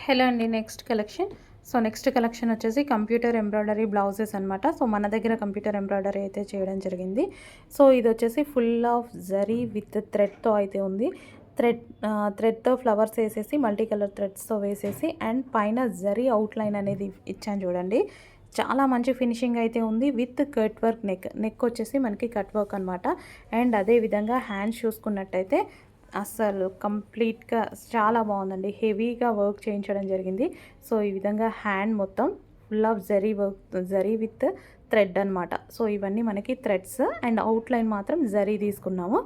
Hello అండి. Next collection వచ్చేసి computer embroidery blouses అనమాట. సో మన దగ్గర కంప్యూటర్ ఎంబ్రాయిడరీ అయితే చేయడం జరిగింది. సో ఇది వచ్చేసి ఫుల్ ఆఫ్ జరీ విత్ థ్రెడ్తో అయితే ఉంది. థ్రెడ్తో ఫ్లవర్స్ వేసేసి మల్టీ కలర్ థ్రెడ్స్తో వేసేసి అండ్ పైన జరీ అవుట్లైన్ అనేది ఇచ్చాను చూడండి. చాలా మంచి ఫినిషింగ్ అయితే ఉంది విత్ కట్ వర్క్. నెక్ వచ్చేసి మనకి కట్ వర్క్ అనమాట. అండ్ అదేవిధంగా హ్యాండ్స్ చూసుకున్నట్టయితే అస్సలు కంప్లీట్గా చాలా బాగుందండి. హెవీగా వర్క్ చేయించడం జరిగింది. సో ఈ విధంగా హ్యాండ్ మొత్తం full of zari with thread అనమాట. సో ఇవన్నీ మనకి థ్రెడ్స్ అండ్ అవుట్లైన్ మాత్రం జరీ తీసుకున్నాము.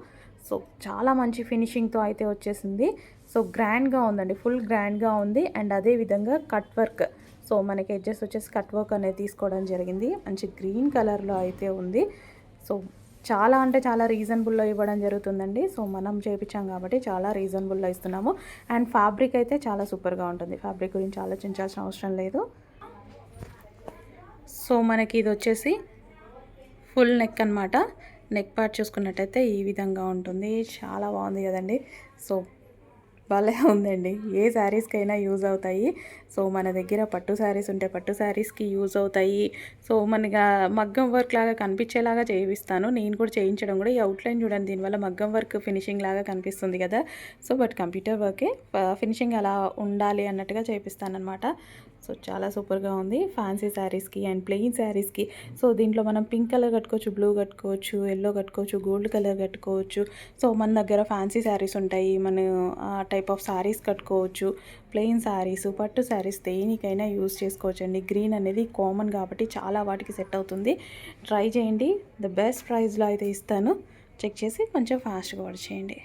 సో చాలా మంచి ఫినిషింగ్తో అయితే వచ్చేసింది. సో గ్రాండ్గా ఉందండి, ఫుల్ గ్రాండ్గా ఉంది. అండ్ అదేవిధంగా కట్ వర్క్. సో మనకి ఎడ్జెస్ వచ్చేసి కట్ వర్క్ అనేది తీసుకోవడం జరిగింది. మంచి గ్రీన్ కలర్లో అయితే ఉంది. సో చాలా అంటే చాలా రీజనబుల్లో ఇవ్వడం జరుగుతుందండి. సో మనం చేయించాం కాబట్టి చాలా రీజనబుల్లో ఇస్తున్నాము. అండ్ ఫ్యాబ్రిక్ అయితే చాలా సూపర్గా ఉంటుంది. ఫ్యాబ్రిక్ గురించి ఆలోచించాల్సిన అవసరం లేదు. సో మనకి ఇది వచ్చేసి ఫుల్ నెక్ అనమాట. నెక్ పార్ట్ చూసుకున్నట్టయితే ఈ విధంగా ఉంటుంది. చాలా బాగుంది కదండి. సో భలే ఉందండి. ఏ శారీస్కైనా యూజ్ అవుతాయి. సో మన దగ్గర పట్టు శారీస్ ఉంటే పట్టు శారీస్కి యూజ్ అవుతాయి. సో మనగా మగ్గం వర్క్ లాగా కనిపించేలాగా చేయిస్తాను. నేను కూడా చేయించడం కూడా ఈ అవుట్లైన్ చూడండి, దీనివల్ల మగ్గం వర్క్ ఫినిషింగ్ లాగా కనిపిస్తుంది కదా. సో బట్ కంప్యూటర్ వర్కే ఫినిషింగ్ అలా ఉండాలి అన్నట్టుగా చేయిస్తాను అనమాట. సో చాలా సూపర్గా ఉంది ఫ్యాన్సీ శారీస్కి అండ్ ప్లెయిన్ శారీస్కి. సో దీంట్లో మనం పింక్ కలర్ కట్టుకోవచ్చు, బ్లూ కట్టుకోవచ్చు, ఎల్లో కట్టుకోవచ్చు, గోల్డ్ కలర్ కట్టుకోవచ్చు. సో మన దగ్గర ఫ్యాన్సీ శారీస్ ఉంటాయి, మన టైప్ ఆఫ్ శారీస్ కట్టుకోవచ్చు. ప్లెయిన్ శారీస్, పట్టు శారీస్ దేనికైనా యూజ్ చేసుకోవచ్చు అండి. గ్రీన్ అనేది కామన్ కాబట్టి చాలా వాటికి సెట్ అవుతుంది. ట్రై చేయండి. ద బెస్ట్ ప్రైస్లో అయితే ఇస్తాను. చెక్ చేసి కొంచెం ఫాస్ట్గా ఆర్డర్ చేయండి.